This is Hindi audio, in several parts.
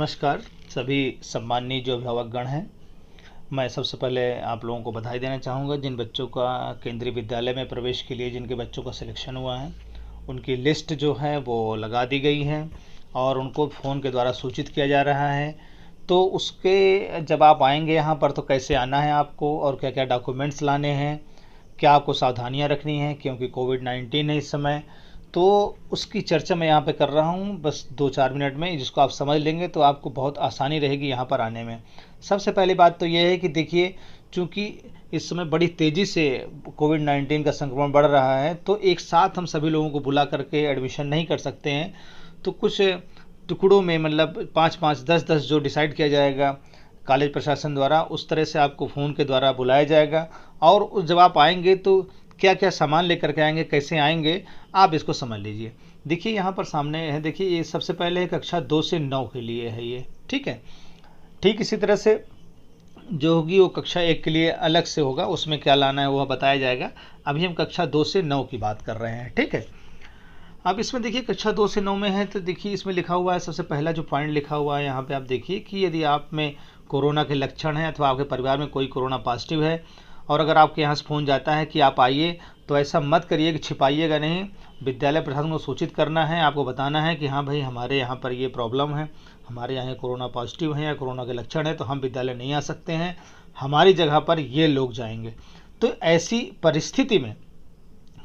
नमस्कार सभी सम्माननीय जो अभिभावकगण हैं। मैं सबसे पहले आप लोगों को बधाई देना चाहूँगा जिन बच्चों का केंद्रीय विद्यालय में प्रवेश के लिए जिनके बच्चों का सिलेक्शन हुआ है, उनकी लिस्ट जो है वो लगा दी गई है और उनको फ़ोन के द्वारा सूचित किया जा रहा है। तो उसके जब आप आएंगे यहाँ पर तो कैसे आना है आपको और क्या क्या डॉक्यूमेंट्स लाने हैं, क्या आपको सावधानियाँ रखनी हैं क्योंकि कोविड-19 है इस समय। तो उसकी चर्चा मैं यहाँ पे कर रहा हूँ बस 2-4 मिनट में, जिसको आप समझ लेंगे तो आपको बहुत आसानी रहेगी यहाँ पर आने में। सबसे पहली बात तो ये है कि देखिए, चूँकि इस समय बड़ी तेज़ी से कोविड-19 का संक्रमण बढ़ रहा है तो एक साथ हम सभी लोगों को बुला करके एडमिशन नहीं कर सकते हैं। तो कुछ टुकड़ों में मतलब 5-5, 10-10 जो डिसाइड किया जाएगा कॉलेज प्रशासन द्वारा, उस तरह से आपको फ़ोन के द्वारा बुलाया जाएगा। और जब आप आएंगे तो क्या क्या सामान लेकर के आएंगे, कैसे आएंगे, आप इसको समझ लीजिए। देखिए यहाँ पर सामने है, देखिए ये सबसे पहले कक्षा 2 से 9 के लिए है ये, ठीक है। ठीक इसी तरह से जो होगी वो कक्षा 1 के लिए अलग से होगा, उसमें क्या लाना है वह बताया जाएगा। अभी हम कक्षा 2 से 9 की बात कर रहे हैं, ठीक है। अब इसमें देखिए कक्षा 2 से 9 में है तो देखिए इसमें लिखा हुआ है, सबसे पहला जो पॉइंट लिखा हुआ है यहाँ पे आप देखिए कि यदि आप में कोरोना के लक्षण हैं अथवा आपके परिवार में कोई कोरोना पॉजिटिव है और अगर आपके यहाँ से फ़ोन जाता है कि आप आइए, तो ऐसा मत करिए कि छिपाइएगा नहीं। विद्यालय प्रशासन को सूचित करना है, आपको बताना है कि हाँ भाई हमारे यहाँ पर ये प्रॉब्लम है, हमारे यहाँ कोरोना पॉजिटिव है या कोरोना के लक्षण है तो हम विद्यालय नहीं आ सकते हैं, हमारी जगह पर ये लोग जाएंगे। तो ऐसी परिस्थिति में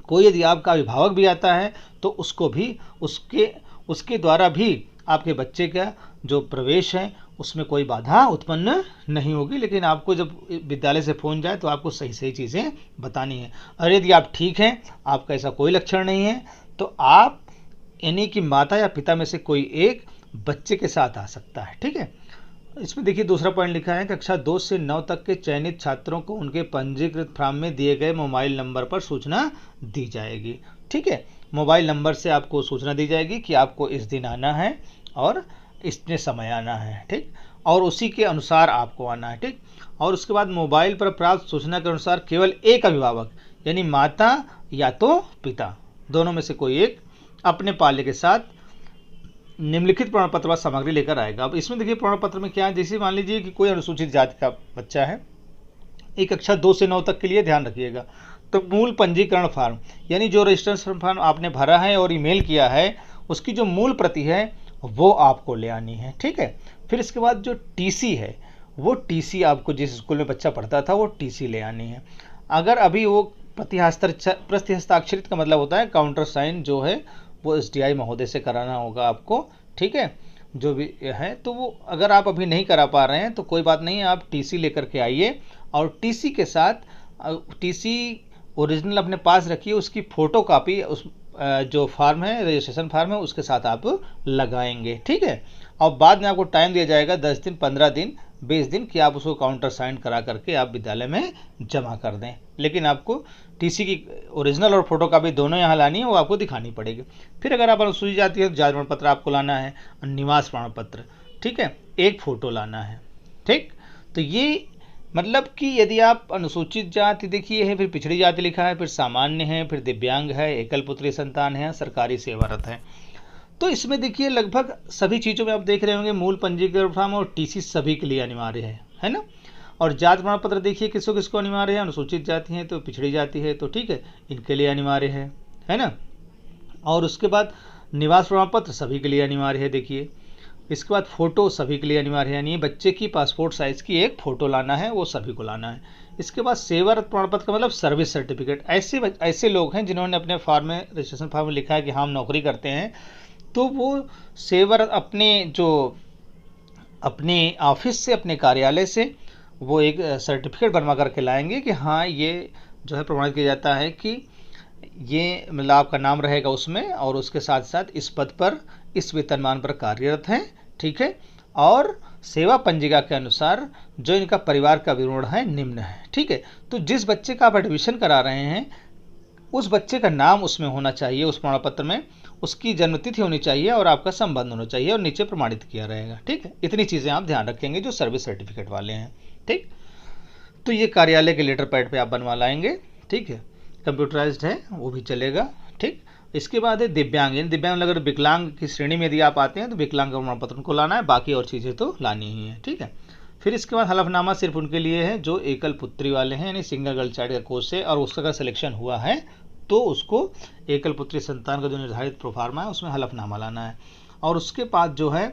कोई यदि आपका अभिभावक भी आता है तो उसको भी उसके द्वारा भी आपके बच्चे का जो प्रवेश है उसमें कोई बाधा उत्पन्न नहीं होगी। लेकिन आपको जब विद्यालय से फ़ोन जाए तो आपको सही सही चीज़ें बतानी है। और यदि आप ठीक हैं, आपका ऐसा कोई लक्षण नहीं है, तो आप यानी कि माता या पिता में से कोई एक बच्चे के साथ आ सकता है, ठीक है। इसमें देखिए दूसरा पॉइंट लिखा है, कक्षा 2 से 9 तक के चयनित छात्रों को उनके पंजीकृत फॉर्म में दिए गए मोबाइल नंबर पर सूचना दी जाएगी, ठीक है। मोबाइल नंबर से आपको सूचना दी जाएगी कि आपको इस दिन आना है और इतने समय आना है, ठीक, और उसी के अनुसार आपको आना है, ठीक। और उसके बाद मोबाइल पर प्राप्त सूचना के अनुसार केवल एक अभिभावक यानी माता या तो पिता, दोनों में से कोई एक अपने पाले के साथ निम्नलिखित प्रमाण पत्र व सामग्री लेकर आएगा। अब इसमें देखिए प्रमाण पत्र में क्या है, जैसे मान लीजिए कि कोई अनुसूचित जाति का बच्चा है, एक कक्षा 2 से 9 तक के लिए ध्यान रखिएगा, तो मूल पंजीकरण फॉर्म यानी जो रजिस्ट्रेशन फॉर्म आपने भरा है और ईमेल किया है उसकी जो मूल प्रति है वो आपको ले आनी है, ठीक है। फिर इसके बाद जो टीसी है वो टीसी आपको जिस स्कूल में बच्चा पढ़ता था वो टीसी ले आनी है। अगर अभी वो प्रति हस्ताक्षरित का मतलब होता है काउंटर साइन जो है वो एसडीआई महोदय से कराना होगा आपको, ठीक है। जो भी है तो वो अगर आप अभी नहीं करा पा रहे हैं तो कोई बात नहीं है, आप टीसी लेकर के आइए और टीसी के साथ टीसी ओरिजिनल अपने पास रखिए, उसकी फ़ोटो कापी उस जो फार्म है रजिस्ट्रेशन फार्म है उसके साथ आप लगाएंगे, ठीक है। और बाद में आपको टाइम दिया जाएगा 10 दिन, 15 दिन, 20 दिन कि आप उसको काउंटर साइन करा करके आप विद्यालय में जमा कर दें। लेकिन आपको टीसी की ओरिजिनल और फोटो कापी दोनों यहाँ लानी है, वो आपको दिखानी पड़ेगी। फिर अगर आप अनुसूचित जाति है तो जाति प्रमाण पत्र आपको लाना है, निवास प्रमाण पत्र, ठीक है, एक फ़ोटो लाना है, ठीक। तो ये मतलब कि यदि आप अनुसूचित जाति देखिए है, फिर पिछड़ी जाति लिखा है, फिर सामान्य है, फिर दिव्यांग है, एकल पुत्री संतान है, सरकारी सेवारत है। तो इसमें देखिए लगभग सभी चीज़ों में आप देख रहे होंगे मूल पंजीकरण फॉर्म और टीसी सभी के लिए अनिवार्य है ना। और जाति प्रमाण पत्र देखिए किसको किसको अनिवार्य है, अनुसूचित जाति है तो पिछड़ी जाति है तो ठीक है इनके लिए अनिवार्य है ना। और उसके बाद निवास प्रमाण पत्र सभी के लिए अनिवार्य है देखिए। इसके बाद फ़ोटो सभी के लिए अनिवार्य है, यानी बच्चे की पासपोर्ट साइज़ की एक फ़ोटो लाना है, वो सभी को लाना है। इसके बाद सेवारत प्रमाण पत्र का मतलब सर्विस सर्टिफिकेट। ऐसे लोग हैं जिन्होंने अपने फॉर्म में रजिस्ट्रेशन फॉर्म में लिखा है कि हम नौकरी करते हैं, तो वो सेवारत अपने ऑफिस से, अपने कार्यालय से वो एक सर्टिफिकेट बनवा करके लाएंगे कि हाँ ये जो है प्रमाणित किया जाता है कि ये मतलब आपका नाम रहेगा उसमें और उसके साथ साथ इस पद पर इस वेतनमान पर कार्यरत हैं, ठीक है। और सेवा पंजिका के अनुसार जो इनका परिवार का विवरण है निम्न है, ठीक है। तो जिस बच्चे का आप एडमिशन करा रहे हैं उस बच्चे का नाम उसमें होना चाहिए, उस प्रमाण पत्र में उसकी जन्मतिथि होनी चाहिए और आपका संबंध होना चाहिए और नीचे प्रमाणित किया रहेगा, ठीक है। इतनी चीज़ें आप ध्यान रखेंगे जो सर्विस सर्टिफिकेट वाले हैं, ठीक। तो ये कार्यालय के लेटर पैड पे आप बनवा लाएंगे, ठीक है। कंप्यूटराइज्ड है वो भी चलेगा, ठीक। इसके बाद है दिव्यांग, यानी दिव्यांग अगर विकलांग की श्रेणी में यदि आप आते हैं तो विकलांग का प्रमाण पत्र उनको लाना है, बाकी और चीज़ें तो लानी ही है, ठीक है। फिर इसके बाद हलफनामा सिर्फ उनके लिए है जो एकल पुत्री वाले हैं, यानी सिंगल गर्ल चाइल्ड का कोर्स है और उसका अगर सिलेक्शन हुआ है तो उसको एकल पुत्री संतान का जो निर्धारित प्रोफार्मा है उसमें हलफनामा लाना है। और उसके बाद जो है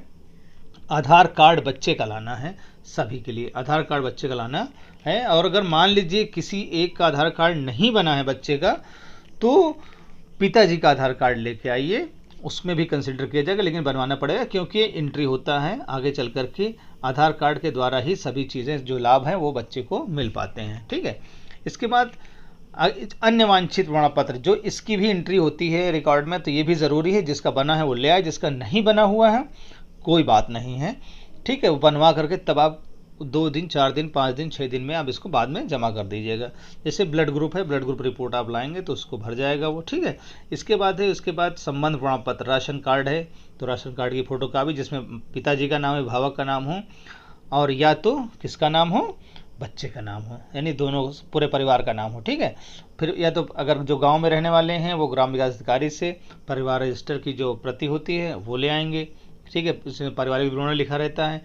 आधार कार्ड बच्चे का लाना है, सभी के लिए आधार कार्ड बच्चे का लाना है। और अगर मान लीजिए किसी एक का आधार कार्ड नहीं बना है बच्चे का, तो पिताजी का आधार कार्ड लेके आइए, उसमें भी कंसिडर किया जाएगा, लेकिन बनवाना पड़ेगा क्योंकि एंट्री होता है आगे चल कर के आधार कार्ड के द्वारा ही सभी चीज़ें जो लाभ हैं वो बच्चे को मिल पाते हैं, ठीक है। इसके बाद अन्य वांछित प्रमाण पत्र, जो इसकी भी एंट्री होती है रिकॉर्ड में, तो ये भी ज़रूरी है, जिसका बना है वो ले आए, जिसका नहीं बना हुआ है कोई बात नहीं है, ठीक है। वो बनवा करके तब आप 2 दिन 4 दिन 5 दिन 6 दिन में आप इसको बाद में जमा कर दीजिएगा। जैसे ब्लड ग्रुप है, ब्लड ग्रुप रिपोर्ट आप लाएंगे तो उसको भर जाएगा वो, ठीक है। इसके बाद है, उसके बाद संबंध प्रमाण पत्र, राशन कार्ड है तो राशन कार्ड की फोटो कापी जिसमें पिताजी का नाम है, भावक का नाम हो, और या तो किसका नाम हो, बच्चे का नाम हो, यानी दोनों पूरे परिवार का नाम हो, ठीक है। फिर या तो अगर जो गांव में रहने वाले हैं वो ग्राम विकास अधिकारी से परिवार रजिस्टर की जो प्रति होती है वो ले आएंगे, ठीक है, उसमें पारिवारिक विवरण लिखा रहता है।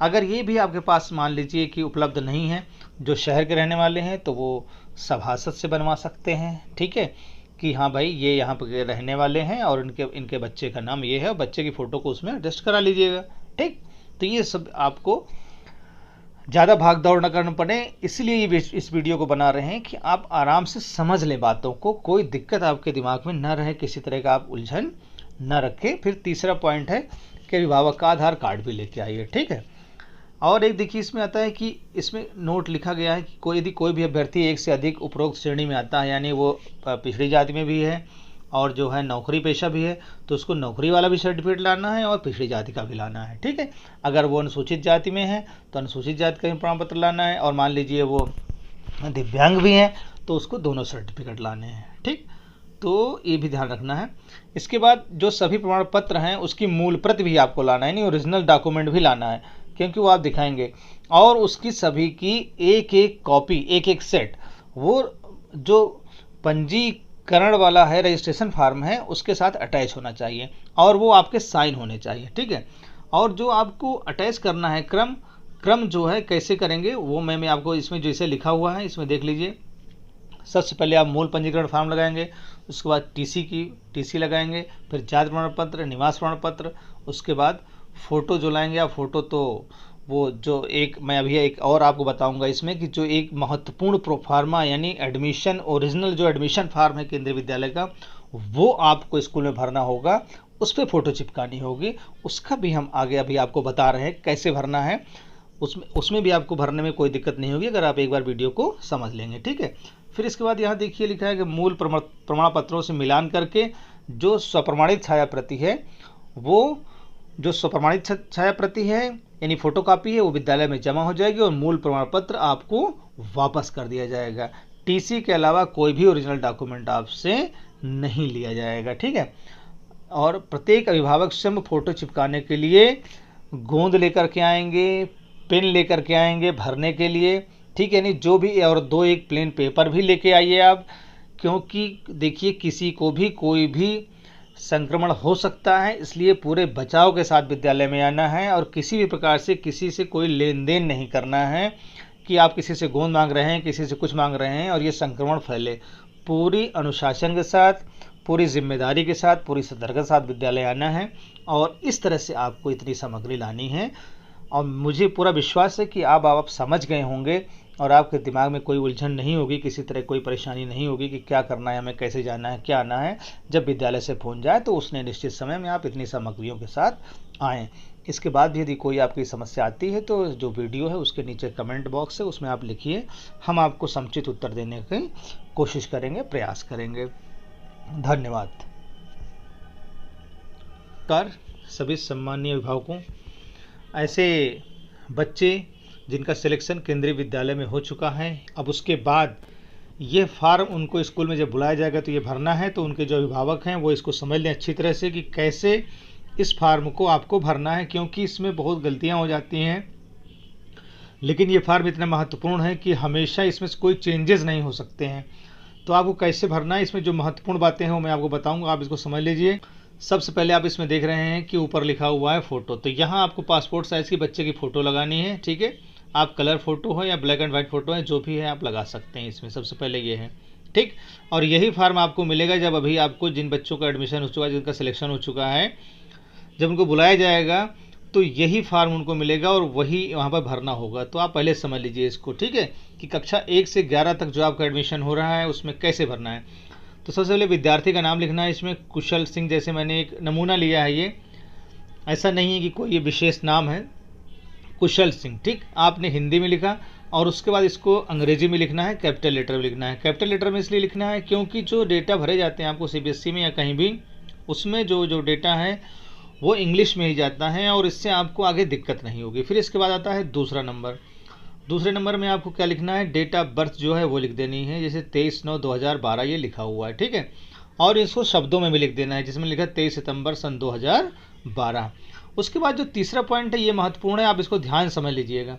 अगर ये भी आपके पास मान लीजिए कि उपलब्ध नहीं है, जो शहर के रहने वाले हैं तो वो सभासद से बनवा सकते हैं, ठीक है, कि हाँ भाई ये यहाँ पर रहने वाले हैं और इनके बच्चे का नाम ये है, और बच्चे की फ़ोटो को उसमें एडजस्ट करा लीजिएगा, ठीक। तो ये सब आपको ज़्यादा भाग दौड़ न करना पड़े, इसलिए ये इस वीडियो को बना रहे हैं कि आप आराम से समझ लें बातों को, कोई दिक्कत आपके दिमाग में न रहे, किसी तरह का आप उलझन न रखें। फिर तीसरा पॉइंट है कि अभिभावक का आधार कार्ड भी लेके आइए, ठीक है। और एक देखिए इसमें आता है कि इसमें नोट लिखा गया है कि यदि कोई भी अभ्यर्थी एक से अधिक उपरोक्त श्रेणी में आता है, यानी वो पिछड़ी जाति में भी है और जो है नौकरी पेशा भी है, तो उसको नौकरी वाला भी सर्टिफिकेट लाना है और पिछड़ी जाति का भी लाना है, ठीक है। अगर वो अनुसूचित जाति में है तो अनुसूचित जाति का भी प्रमाण पत्र लाना है, और मान लीजिए वो दिव्यांग भी हैं तो उसको दोनों सर्टिफिकेट लाने हैं, ठीक। तो ये भी ध्यान रखना है। इसके बाद जो सभी प्रमाण पत्र हैं उसकी मूल प्रति भी आपको लाना है, यानी ओरिजिनल डॉक्यूमेंट भी लाना है, क्योंकि वो आप दिखाएंगे, और उसकी सभी की एक एक कॉपी, एक एक सेट, वो जो पंजीकरण वाला है, रजिस्ट्रेशन फार्म है, उसके साथ अटैच होना चाहिए और वो आपके साइन होने चाहिए, ठीक है। और जो आपको अटैच करना है क्रम जो है कैसे करेंगे वो मैं आपको इसमें जैसे लिखा हुआ है इसमें देख लीजिए। सबसे पहले आप मूल पंजीकरण फॉर्म लगाएंगे, उसके बाद टीसी लगाएंगे, फिर जाति प्रमाण पत्र, निवास प्रमाण पत्र, उसके बाद फ़ोटो जो लाएंगे आप, फ़ोटो तो वो जो एक मैं अभी एक और आपको बताऊंगा इसमें कि जो एक महत्वपूर्ण प्रोफार्मा यानी एडमिशन, ओरिजिनल जो एडमिशन फार्म है केंद्रीय विद्यालय का, वो आपको स्कूल में भरना होगा, उस पर फ़ोटो चिपकानी होगी। उसका भी हम आगे अभी आपको बता रहे हैं कैसे भरना है, उसमें भी आपको भरने में कोई दिक्कत नहीं होगी अगर आप एक बार वीडियो को समझ लेंगे, ठीक है। फिर इसके बाद यहाँ देखिए लिखा है कि मूल प्रमाण पत्रों से मिलान करके जो स्वप्रमाणित छाया प्रति है, वो जो स्वप्रमाणित छाया प्रति है यानी फोटोकॉपी है, वो विद्यालय में जमा हो जाएगी और मूल प्रमाण पत्र आपको वापस कर दिया जाएगा। टीसी के अलावा कोई भी ओरिजिनल डॉक्यूमेंट आपसे नहीं लिया जाएगा, ठीक है। और प्रत्येक अभिभावक स्वयं फोटो चिपकाने के लिए गोंद लेकर के आएंगे, पेन लेकर के आएंगे भरने के लिए, ठीक है, नहीं जो भी, और 2 एक प्लेन पेपर भी लेके आइए आप, क्योंकि देखिए किसी को भी कोई भी संक्रमण हो सकता है, इसलिए पूरे बचाव के साथ विद्यालय में आना है और किसी भी प्रकार से किसी से कोई लेन देन नहीं करना है कि आप किसी से गोंद मांग रहे हैं, किसी से कुछ मांग रहे हैं और ये संक्रमण फैले। पूरी अनुशासन के साथ, पूरी जिम्मेदारी के साथ, पूरी सतर्कता के साथ विद्यालय आना है और इस तरह से आपको इतनी सामग्री लानी है। और मुझे पूरा विश्वास है कि आप समझ गए होंगे और आपके दिमाग में कोई उलझन नहीं होगी, किसी तरह कोई परेशानी नहीं होगी कि क्या करना है, हमें कैसे जाना है, क्या आना है। जब विद्यालय से फोन जाए तो उसने निश्चित समय में आप इतनी सामग्रियों के साथ आएँ। इसके बाद भी यदि कोई आपकी समस्या आती है तो जो वीडियो है उसके नीचे कमेंट बॉक्स है, उसमें आप लिखिए, हम आपको समुचित उत्तर देने की कोशिश करेंगे, प्रयास करेंगे। धन्यवाद। कर सभी सम्मानीय अभिभावकों, ऐसे बच्चे जिनका सिलेक्शन केंद्रीय विद्यालय में हो चुका है, अब उसके बाद ये फार्म उनको स्कूल में जब बुलाया जाएगा तो ये भरना है, तो उनके जो अभिभावक हैं वो इसको समझ लें अच्छी तरह से कि कैसे इस फार्म को आपको भरना है, क्योंकि इसमें बहुत गलतियां हो जाती हैं। लेकिन ये फार्म इतना महत्वपूर्ण है कि हमेशा इसमें कोई चेंजेस नहीं हो सकते हैं। तो आपको कैसे भरना है, इसमें जो महत्वपूर्ण बातें हैं वो मैं आपको बताऊंगा, आप इसको समझ लीजिए। सबसे पहले आप इसमें देख रहे हैं कि ऊपर लिखा हुआ है फ़ोटो, तो यहाँ आपको पासपोर्ट साइज़ की बच्चे की फ़ोटो लगानी है। ठीक है, आप कलर फ़ोटो हो या ब्लैक एंड वाइट फ़ोटो है, जो भी है आप लगा सकते हैं इसमें। सबसे पहले ये है, ठीक। और यही फार्म आपको मिलेगा जब अभी आपको जिन बच्चों का एडमिशन हो चुका है, जिनका सिलेक्शन हो चुका है, जब उनको बुलाया जाएगा तो यही फार्म उनको मिलेगा और वही वहाँ पर भरना होगा। तो आप पहले समझ लीजिए इसको, ठीक है, कि कक्षा 1 से 11 तक जो आपका एडमिशन हो रहा है उसमें कैसे भरना है। तो सबसे पहले विद्यार्थी का नाम लिखना है इसमें, कुशल सिंह, जैसे मैंने एक नमूना लिया है, ये ऐसा नहीं है कि कोई ये विशेष नाम है, कुशल सिंह, ठीक। आपने हिंदी में लिखा और उसके बाद इसको अंग्रेजी में लिखना है, कैपिटल लेटर में लिखना है। कैपिटल लेटर में इसलिए लिखना है क्योंकि जो डेटा भरे जाते हैं आपको सीबीएसई में या कहीं भी, उसमें जो डेटा है वो इंग्लिश में ही जाता है और इससे आपको आगे दिक्कत नहीं होगी। फिर इसके बाद आता है दूसरा नंबर। दूसरे नंबर में आपको क्या लिखना है, डेट ऑफ बर्थ जो है वो लिख देनी है, जैसे 23/9/2012 ये लिखा हुआ है, ठीक है। और इसको शब्दों में भी लिख देना है, जिसमें लिखा 23 सितंबर सन 2012। उसके बाद जो तीसरा पॉइंट है ये महत्वपूर्ण है, आप इसको ध्यान समझ लीजिएगा,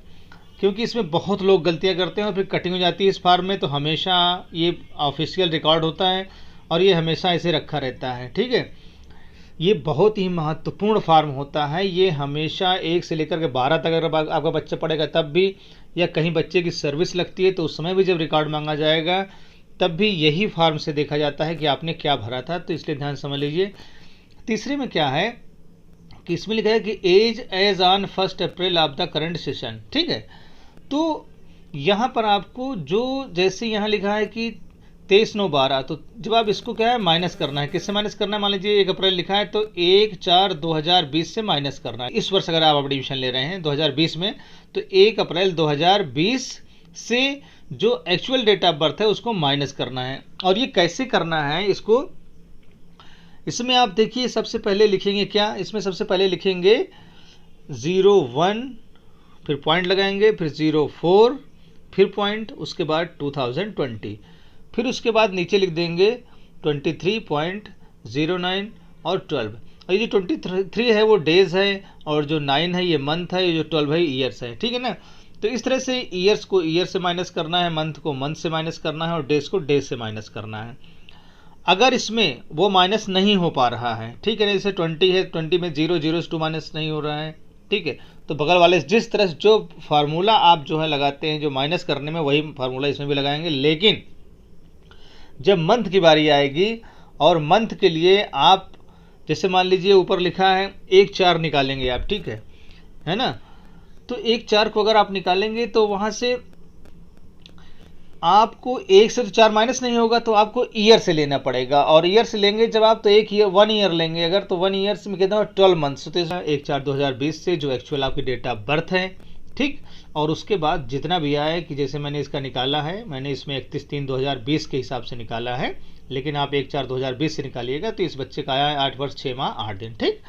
क्योंकि इसमें बहुत लोग गलतियां करते हैं और फिर कटिंग हो जाती है इस फार्म में। तो हमेशा ये ऑफिशियल रिकॉर्ड होता है और ये हमेशा ऐसे रखा रहता है, ठीक है। ये बहुत ही महत्वपूर्ण फार्म होता है, ये हमेशा 1 से लेकर के 12 तक अगर आपका बच्चा पढ़ेगा तब भी, या कहीं बच्चे की सर्विस लगती है तो उस समय भी जब रिकॉर्ड मांगा जाएगा तब भी यही फार्म से देखा जाता है कि आपने क्या भरा था। तो इसलिए ध्यान समझ लीजिए। तीसरे में क्या है कि इसमें लिखा है कि as on 1 April of the current session, ठीक है। तो यहाँ पर आपको जो जैसे यहाँ लिखा है कि 23/9/12, तो जब आप इसको क्या है माइनस करना है, किससे माइनस करना है, मान लीजिए 1 अप्रैल लिखा है तो 1/4/2020 से माइनस करना है। इस वर्ष अगर आप एडमिशन ले रहे हैं 2020 में, तो 1 अप्रैल 2020 से जो एक्चुअल डेट ऑफ बर्थ है उसको माइनस करना है। और ये कैसे करना है इसको, इसमें आप देखिए सबसे पहले लिखेंगे क्या, इसमें सबसे पहले लिखेंगे 01, फिर पॉइंट लगाएंगे, फिर 04, फिर पॉइंट, उसके बाद 2020, फिर उसके बाद नीचे लिख देंगे 23.09 और 12। और ये जो 23 है वो डेज है और जो 9 है ये मंथ है, ये जो 12 है ईयर्स है, ठीक है ना। तो इस तरह से ईयर्स को ईयर से माइनस करना है, मंथ को मंथ से माइनस करना है और डेज को डेज से माइनस करना है। अगर इसमें वो माइनस नहीं हो पा रहा है, ठीक है ना, जैसे 20 है, 20 में 0 0 से 2 माइनस नहीं हो रहा है, ठीक है, तो बगल वाले जिस तरह से जो फार्मूला आप जो है लगाते हैं जो माइनस करने में, वही फार्मूला इसमें भी लगाएंगे। लेकिन जब मंथ की बारी आएगी और मंथ के लिए आप जैसे मान लीजिए ऊपर लिखा है 1/4 निकालेंगे आप, ठीक है ना। तो 1/4 को अगर आप निकालेंगे तो वहाँ से आपको 1 से तो 4 माइनस नहीं होगा, तो आपको ईयर से लेना पड़ेगा। और ईयर से लेंगे जब आप, तो 1 ईयर लेंगे अगर, तो 1 ईयर से कितना 12 मंथ्स, तो 1/4/2020 से जो एक्चुअल आपकी डेट ऑफ बर्थ है, ठीक। और उसके बाद जितना भी आए, कि जैसे मैंने इसका निकाला है, मैंने इसमें 31/3/2020 के हिसाब से निकाला है, लेकिन आप 1/4/2020 से निकालिएगा तो इस बच्चे का आया है 8 वर्ष 6 माह 8 दिन, ठीक।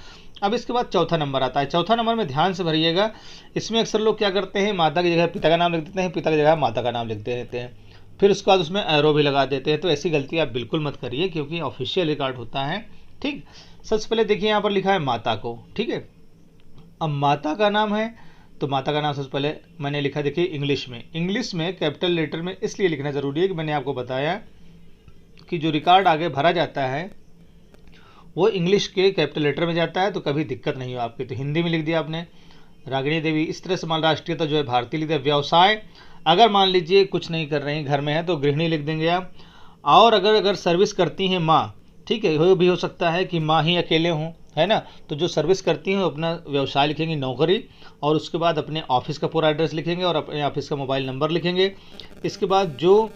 अब इसके बाद चौथा नंबर आता है। चौथा नंबर में ध्यान से भरिएगा, इसमें अक्सर लोग क्या करते हैं, माता की जगह पिता का नाम लिख देते हैं, पिता की जगह माता का नाम लिख देते हैं, फिर उसके बाद उसमें एरो भी लगा देते हैं। तो ऐसी गलती आप बिल्कुल मत करिए, क्योंकि ऑफिशियल रिकॉर्ड होता है, ठीक। सबसे पहले देखिए यहाँ पर लिखा है माता को, ठीक है। अब माता का नाम है तो माता का नाम सबसे पहले मैंने लिखा, देखिए इंग्लिश में कैपिटल लेटर में इसलिए लिखना ज़रूरी है कि मैंने आपको बताया कि जो रिकॉर्ड आगे भरा जाता है वो इंग्लिश के कैपिटल लेटर में जाता है, तो कभी दिक्कत नहीं हो आपकी। तो हिंदी में लिख दिया आपने रागिनी देवी, इस तरह से मान राष्ट्रीयता जो है भारतीय लिख दिया। व्यवसाय अगर मान लीजिए कुछ नहीं कर रही घर में है तो गृहिणी लिख देंगे आप। और अगर सर्विस करती हैं माँ, ठीक है, वो भी हो सकता है कि माँ ही अकेले हों, है ना, तो जो सर्विस करती हैं अपना व्यवसाय लिखेंगे, नौकरी, और उसके बाद अपने ऑफिस का पूरा एड्रेस लिखेंगे और अपने ऑफिस का मोबाइल नंबर लिखेंगे। इसके बाद जो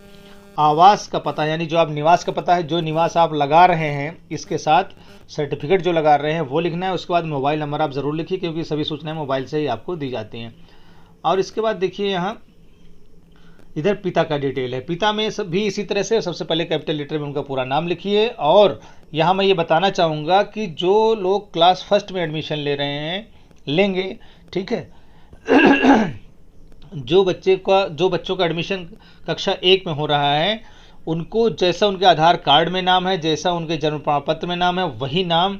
आवास का पता, यानी जो आप निवास का पता है, जो निवास आप लगा रहे हैं इसके साथ सर्टिफिकेट जो लगा रहे हैं वो लिखना है। उसके बाद मोबाइल नंबर आप ज़रूर लिखिए, क्योंकि सभी सूचनाएं मोबाइल से ही आपको दी जाती हैं। और इसके बाद देखिए यहाँ इधर पिता का डिटेल है, पिता में सब भी इसी तरह से सबसे पहले कैपिटल लेटर में उनका पूरा नाम लिखिए। और यहाँ मैं ये बताना चाहूँगा कि जो लोग क्लास 1 में एडमिशन ले रहे हैं लेंगे, ठीक है, जो बच्चों का एडमिशन कक्षा 1 में हो रहा है, उनको जैसा उनके आधार कार्ड में नाम है, जैसा उनके जन्म प्रमाण पत्र में नाम है, वही नाम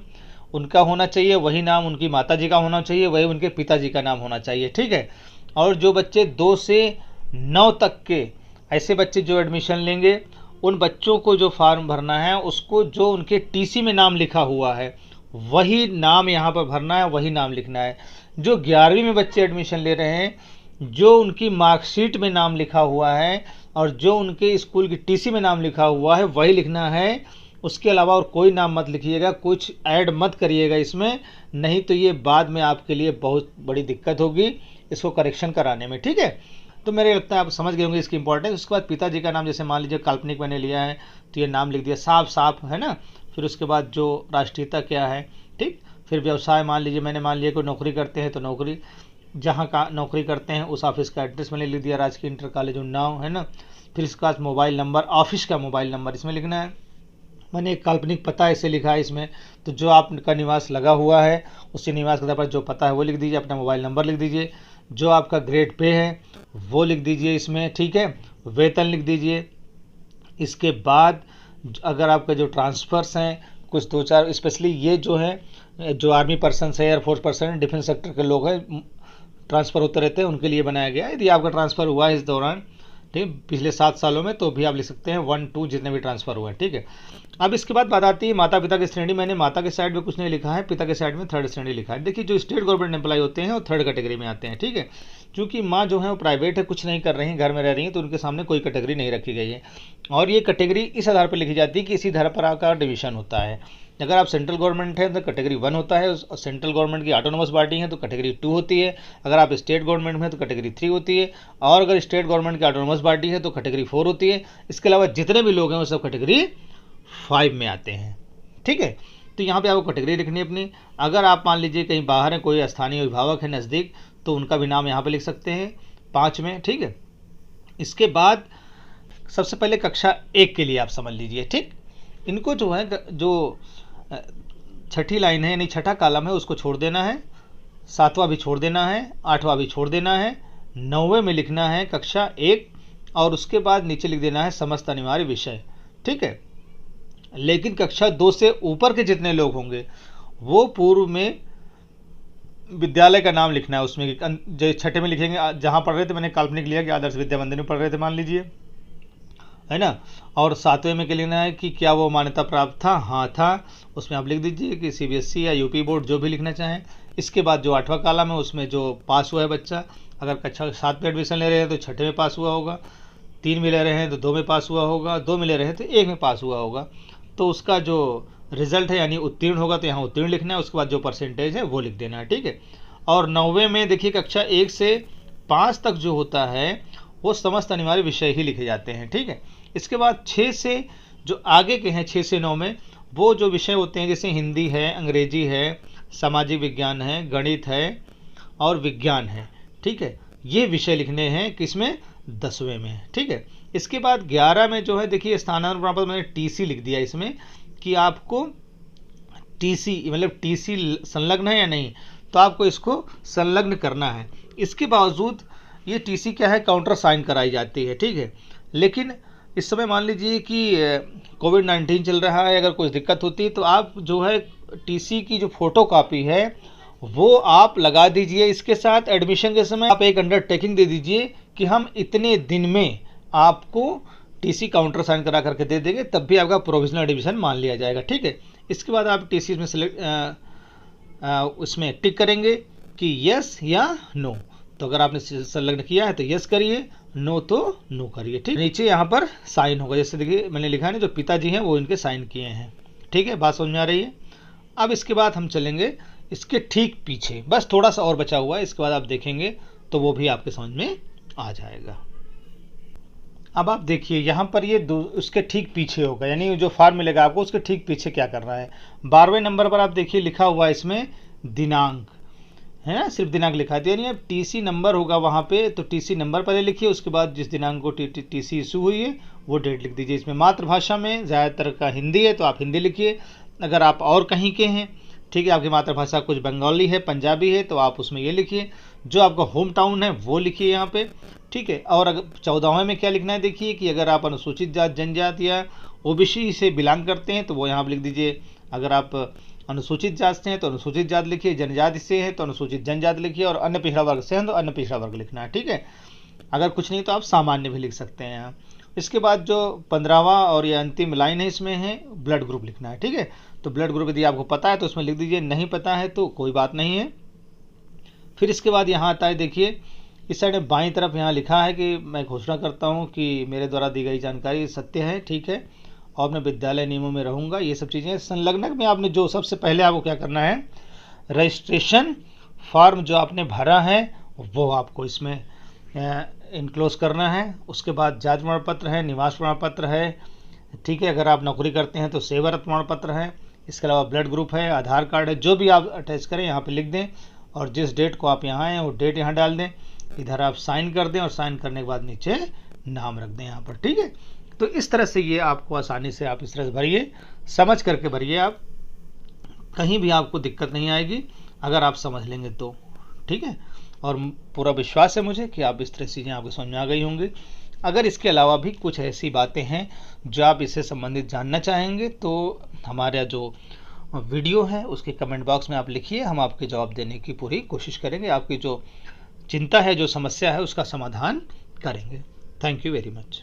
उनका होना चाहिए, वही नाम उनकी माता जी का होना चाहिए, वही उनके पिताजी का नाम होना चाहिए, ठीक है। और जो बच्चे 2 से 9 तक के ऐसे बच्चे जो एडमिशन लेंगे उन बच्चों को जो फॉर्म भरना है उसको जो उनके टीसी में नाम लिखा हुआ है वही नाम यहाँ पर भरना है, वही नाम लिखना है। जो 11वीं में बच्चे एडमिशन ले रहे हैं, जो उनकी मार्कशीट में नाम लिखा हुआ है और जो उनके स्कूल की टीसी में नाम लिखा हुआ है वही लिखना है। उसके अलावा और कोई नाम मत लिखिएगा, कुछ ऐड मत करिएगा इसमें, नहीं तो ये बाद में आपके लिए बहुत बड़ी दिक्कत होगी इसको करेक्शन कराने में, ठीक है। तो मेरे लगता है आप समझ गए होंगे इसकी इंपॉर्टेंस। उसके बाद पिताजी का नाम, जैसे मान लीजिए काल्पनिक मैंने लिया है तो ये नाम लिख दिया साफ साफ, है ना। फिर उसके बाद जो राष्ट्रीयता क्या है, ठीक। फिर व्यवसाय मान लीजिए, मैंने मान लिया कोई नौकरी करते हैं तो नौकरी, जहाँ का नौकरी करते हैं उस ऑफिस का एड्रेस मैंने लिख दिया, राजकीय इंटर कॉलेज उन्नाव, है ना। फिर इसके बाद मोबाइल नंबर, ऑफिस का मोबाइल नंबर इसमें लिखना है। मैंने एक काल्पनिक पता ऐसे लिखा है इसमें, तो जो आपका निवास लगा हुआ है उसी निवास के आधार पर जो पता है वो लिख दीजिए, अपना मोबाइल नंबर लिख दीजिए, जो आपका ग्रेड पे है वो लिख दीजिए इसमें, ठीक है। वेतन लिख दीजिए। इसके बाद अगर आपका जो ट्रांसफ़र्स हैं कुछ 2-4, स्पेशली ये जो है जो आर्मी पर्सन है, एयरफोर्स पर्सन, डिफेंस सेक्टर के लोग हैं, ट्रांसफ़र होते रहते हैं, उनके लिए बनाया गया है। यदि आपका ट्रांसफ़र हुआ है इस दौरान, ठीक, पिछले 7 सालों में, तो भी आप लिख सकते हैं 1, 2 जितने भी ट्रांसफ़र हुए हैं, ठीक है। अब इसके बाद बात आती है माता पिता की श्रेणी। मैंने माता के साइड में कुछ नहीं लिखा है, पिता के साइड में 3rd श्रेणी लिखा है। देखिए जो स्टेट गवर्नमेंट एम्प्लॉय होते हैं वो 3rd कैटेगरी में आते हैं, ठीक है। क्योंकि माँ जो है वो प्राइवेट है, कुछ नहीं कर रही हैं, घर में रह रही हैं, तो उनके सामने कोई कैटेगरी नहीं रखी गई है। और ये कैटेगरी इस आधार पर लिखी जाती है कि इसी धारा पर का डिवीजन होता है। अगर आप सेंट्रल गवर्नमेंट है तो कैटेगरी 1 होता है, सेंट्रल गवर्नमेंट की ऑटोनोमस बॉडी है तो कैटेगरी 2 होती है। अगर आप स्टेट गवर्नमेंट में है तो कैटेगरी 3 होती है, और अगर स्टेट गवर्नमेंट की ऑटोनोमस बॉडी है तो कैटेगरी 4 होती है। इसके अलावा जितने भी लोग हैं वो सब कैटेगरी 5 में आते हैं, ठीक है। तो यहाँ पे आपको कैटेगरी लिखनी है अपनी। अगर आप मान लीजिए कहीं बाहर है, कोई स्थानीय अभिभावक है नज़दीक, तो उनका भी नाम यहाँ पे लिख सकते हैं 5 में, ठीक है। इसके बाद सबसे पहले कक्षा 1 के लिए आप समझ लीजिए, ठीक। इनको जो है जो 6ठी लाइन है यानी 6ठा कॉलम है उसको छोड़ देना है, 7वां भी छोड़ देना है, 8वां भी छोड़ देना है, 9वें में लिखना है कक्षा 1, और उसके बाद नीचे लिख देना है समस्त अनिवार्य विषय, ठीक है। लेकिन कक्षा 2 से ऊपर के जितने लोग होंगे वो पूर्व में विद्यालय का नाम लिखना है उसमें। जो 6ठे में लिखेंगे, जहाँ पढ़ रहे थे, मैंने काल्पनिक लिया कि आदर्श विद्या मंदिर में पढ़ रहे थे मान लीजिए, है ना। और 7वें में क्या लिखना है कि क्या वो मान्यता प्राप्त था, हाँ था, उसमें आप लिख दीजिए कि CBSE या यूपी बोर्ड, जो भी लिखना चाहें। इसके बाद जो 8वां कॉलम है उसमें जो पास हुआ है बच्चा, अगर कक्षा 7 में एडमिशन ले रहे हैं तो 6ठे में पास हुआ होगा, 3 में ले रहे हैं तो 2 में पास हुआ होगा, 2 में ले रहे हैं तो 1 में पास हुआ होगा। तो उसका जो रिजल्ट है यानी उत्तीर्ण होगा तो यहाँ उत्तीर्ण लिखना है, उसके बाद जो परसेंटेज है वो लिख देना है, ठीक है। और 9वें में देखिए कक्षा 1 से 5 तक जो होता है वो समस्त अनिवार्य विषय ही लिखे जाते हैं, ठीक है। इसके बाद 6 से जो आगे के हैं, 6 से 9 में, वो जो विषय होते हैं जैसे हिंदी है, अंग्रेजी है, सामाजिक विज्ञान है, गणित है और विज्ञान है, ठीक है। ये विषय लिखने हैं किसमें, 10वें में, ठीक है। इसके बाद 11 में जो है देखिए स्थानांतरण प्रमाण पत्र, मैंने TC लिख दिया इसमें कि आपको TC मतलब TC संलग्न है या नहीं, तो आपको इसको संलग्न करना है। इसके बावजूद ये TC क्या है, काउंटर साइन कराई जाती है, ठीक है। लेकिन इस समय मान लीजिए कि कोविड-19 चल रहा है, अगर कुछ दिक्कत होती है तो आप जो है TC की जो फोटो कॉपी है वो आप लगा दीजिए। इसके साथ एडमिशन के समय आप एक अंडरटेकिंग दे दीजिए कि हम इतने दिन में आपको TC काउंटर साइन करा करके दे देंगे, तब भी आपका प्रोविजनल एडमिशन मान लिया जाएगा, ठीक है। इसके बाद आप TC में सेलेक्ट उसमें टिक करेंगे कि यस या नो। तो अगर आपने संलग्न किया है तो यस करिए, नो तो नो करिए, ठीक। नीचे यहाँ पर साइन होगा, जैसे देखिए मैंने लिखा है ना, जो पिताजी हैं वो इनके साइन किए हैं, ठीक है। बात समझ में आ रही है। अब इसके बाद हम चलेंगे इसके ठीक पीछे, बस थोड़ा सा और बचा हुआ है, इसके बाद आप देखेंगे तो वो भी आपके समझ में आ जाएगा। अब आप देखिए यहाँ पर ये उसके ठीक पीछे होगा, यानी जो फॉर्म मिलेगा आपको उसके ठीक पीछे क्या करना है। 12वें नंबर पर आप देखिए लिखा हुआ है इसमें दिनांक, है ना, सिर्फ दिनांक लिखा है, यानी अब TC नंबर होगा वहाँ पे, तो TC नंबर पहले लिखिए, उसके बाद जिस दिनांक को TC इशू हुई है वो डेट लिख दीजिए। इसमें मातृभाषा में ज़्यादातर का हिंदी है तो आप हिंदी लिखिए। अगर आप और कहीं के हैं, ठीक है, आपकी मातृभाषा कुछ बंगाली है, पंजाबी है, तो आप उसमें ये लिखिए। जो आपका होम टाउन है वो लिखिए यहाँ पे, ठीक है। और अगर 14वें में क्या लिखना है देखिए कि अगर आप अनुसूचित जात जनजाति या OBC से बिलोंग करते हैं तो वो यहाँ पर लिख दीजिए। अगर आप अनुसूचित जात से हैं तो अनुसूचित जात लिखिए, जनजाति से हैं तो अनुसूचित जनजाति लिखिए, और अन्य पिछड़ा वर्ग से हैं तो अन्य पिछड़ा वर्ग लिखना है, ठीक है। अगर कुछ नहीं तो आप सामान्य भी लिख सकते हैं यहाँ। इसके बाद जो 15वां और ये अंतिम लाइन है इसमें है ब्लड ग्रुप लिखना है, ठीक है। तो ब्लड ग्रुप यदि आपको पता है तो उसमें लिख दीजिए, नहीं पता है तो कोई बात नहीं है। फिर इसके बाद यहाँ आता है, देखिए इस साइड में बाईं तरफ यहाँ लिखा है कि मैं घोषणा करता हूँ कि मेरे द्वारा दी गई जानकारी सत्य है, ठीक है, और मैं विद्यालय नियमों में रहूँगा। ये सब चीज़ें संलग्नक में आपने जो सबसे पहले आपको क्या करना है, रजिस्ट्रेशन फॉर्म जो आपने भरा है वो आपको इसमें इनक्लोज करना है। उसके बाद जाति प्रमाण पत्र है, निवास प्रमाण पत्र है, ठीक है, अगर आप नौकरी करते हैं तो सेवारत प्रमाण पत्र है, इसके अलावा ब्लड ग्रुप है, आधार कार्ड है, जो भी आप अटैच करें यहाँ पे लिख दें, और जिस डेट को आप यहाँ आए वो डेट यहाँ डाल दें, इधर आप साइन कर दें और साइन करने के बाद नीचे नाम रख दें यहाँ पर, ठीक है। तो इस तरह से ये आपको आसानी से आप इस तरह से भरिए, समझ करके भरिए, आप कहीं भी आपको दिक्कत नहीं आएगी अगर आप समझ लेंगे तो, ठीक है। और पूरा विश्वास है मुझे कि आप इस तरह चीज़ें आपको समझ में आ गई होंगी। अगर इसके अलावा भी कुछ ऐसी बातें हैं जो आप इससे संबंधित जानना चाहेंगे तो हमारा जो वीडियो है उसके कमेंट बॉक्स में आप लिखिए, हम आपके जवाब देने की पूरी कोशिश करेंगे, आपकी जो चिंता है, जो समस्या है, उसका समाधान करेंगे। Thank you very much.